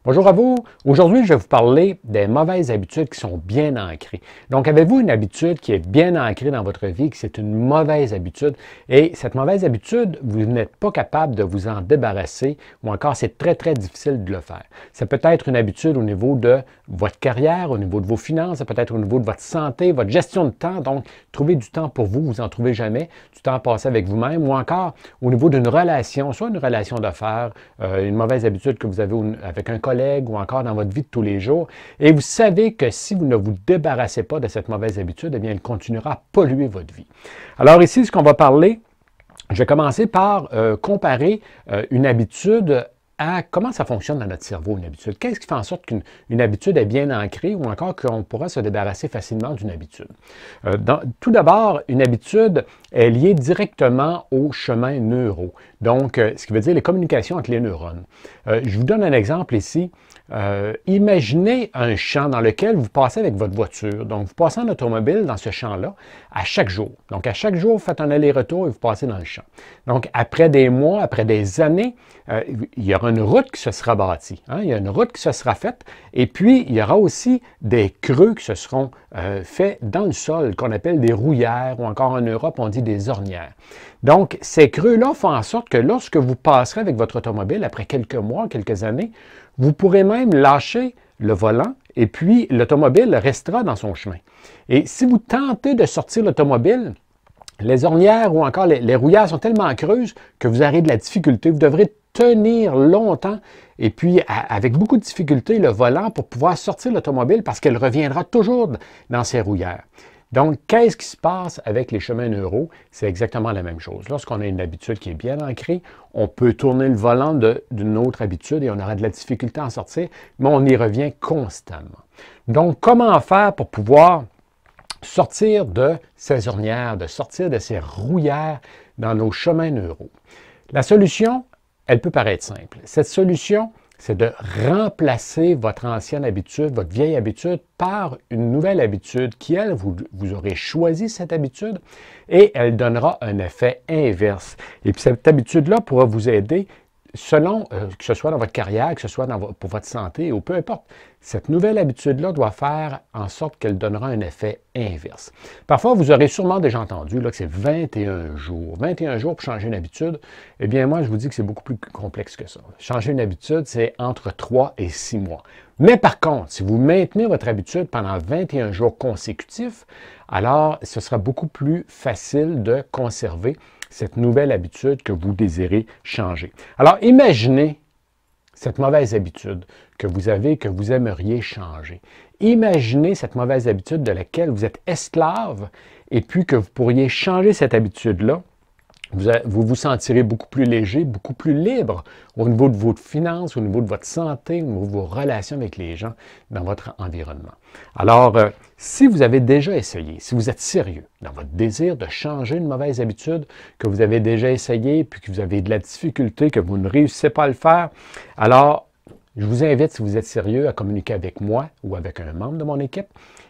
Bonjour à vous. Aujourd'hui, je vais vous parler des mauvaises habitudes qui sont bien ancrées. Donc, avez-vous une habitude qui est bien ancrée dans votre vie, que c'est une mauvaise habitude, et cette mauvaise habitude, vous n'êtes pas capable de vous en débarrasser, ou encore c'est très, très difficile de le faire. Ça peut être une habitude au niveau de votre carrière, au niveau de vos finances, ça peut être au niveau de votre santé, votre gestion de temps. Donc, trouver du temps pour vous, vous n'en trouvez jamais, du temps passé avec vous-même, ou encore au niveau d'une relation, soit une relation d'affaires, une mauvaise habitude que vous avez avec un collègue ou encore dans votre vie de tous les jours. Et vous savez que si vous ne vous débarrassez pas de cette mauvaise habitude, eh bien, elle continuera à polluer votre vie. Alors ici, ce qu'on va parler, je vais commencer par comparer une habitude à comment ça fonctionne dans notre cerveau, une habitude. Qu'est-ce qui fait en sorte qu'une habitude est bien ancrée ou encore qu'on pourra se débarrasser facilement d'une habitude? Tout d'abord, une habitude est liée directement aux chemins neuraux. Donc, ce qui veut dire les communications entre les neurones. Je vous donne un exemple ici. Imaginez un champ dans lequel vous passez avec votre voiture. Donc, vous passez en automobile dans ce champ-là à chaque jour. Donc, à chaque jour, vous faites un aller-retour et vous passez dans le champ. Donc, après des mois, après des années, il y aura une route qui se sera bâtie. Hein? Il y a une route qui se sera faite. Et puis, il y aura aussi des creux qui se seront faits dans le sol, qu'on appelle des rouillères, ou encore en Europe, on dit des ornières. Donc, ces creux-là font en sorte que lorsque vous passerez avec votre automobile, après quelques mois, quelques années, vous pourrez même lâcher le volant et puis l'automobile restera dans son chemin. Et si vous tentez de sortir l'automobile, les ornières ou encore les rouillères sont tellement creuses que vous aurez de la difficulté. Vous devrez tenir longtemps et puis avec beaucoup de difficulté le volant pour pouvoir sortir l'automobile parce qu'elle reviendra toujours dans ses rouillères. Donc, qu'est-ce qui se passe avec les chemins neuraux? C'est exactement la même chose. Lorsqu'on a une habitude qui est bien ancrée, on peut tourner le volant d'une autre habitude et on aura de la difficulté à en sortir, mais on y revient constamment. Donc, comment faire pour pouvoir sortir de ces ornières, de sortir de ces rouillères dans nos chemins neuraux? La solution, elle peut paraître simple. Cette solution, c'est de remplacer votre ancienne habitude, votre vieille habitude, par une nouvelle habitude qui, elle, vous aurez choisi cette habitude et elle donnera un effet inverse. Et puis cette habitude-là pourra vous aider selon, que ce soit dans votre carrière, que ce soit pour votre santé ou peu importe. Cette nouvelle habitude-là doit faire en sorte qu'elle donnera un effet inverse. Parfois, vous aurez sûrement déjà entendu là, que c'est 21 jours. 21 jours pour changer une habitude. Eh bien, moi, je vous dis que c'est beaucoup plus complexe que ça. Changer une habitude, c'est entre 3 et 6 mois. Mais par contre, si vous maintenez votre habitude pendant 21 jours consécutifs, alors ce sera beaucoup plus facile de conserver cette nouvelle habitude que vous désirez changer. Alors, imaginez cette mauvaise habitude que vous avez, que vous aimeriez changer. Imaginez cette mauvaise habitude de laquelle vous êtes esclave et puis que vous pourriez changer cette habitude-là. Vous vous sentirez beaucoup plus léger, beaucoup plus libre au niveau de vos finances, au niveau de votre santé, au niveau de vos relations avec les gens dans votre environnement. Alors, si vous avez déjà essayé, si vous êtes sérieux dans votre désir de changer une mauvaise habitude, que vous avez déjà essayé, puis que vous avez de la difficulté, que vous ne réussissez pas à le faire, alors, je vous invite, si vous êtes sérieux, à communiquer avec moi ou avec un membre de mon équipe.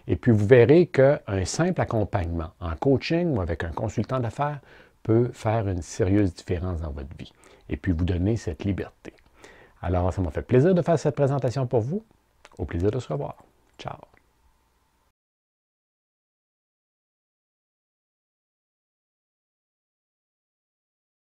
Et puis, vous verrez qu'un simple accompagnement en coaching ou avec un consultant d'affaires peut faire une sérieuse différence dans votre vie et puis vous donner cette liberté. Alors, ça m'a fait plaisir de faire cette présentation pour vous. Au plaisir de se revoir. Ciao!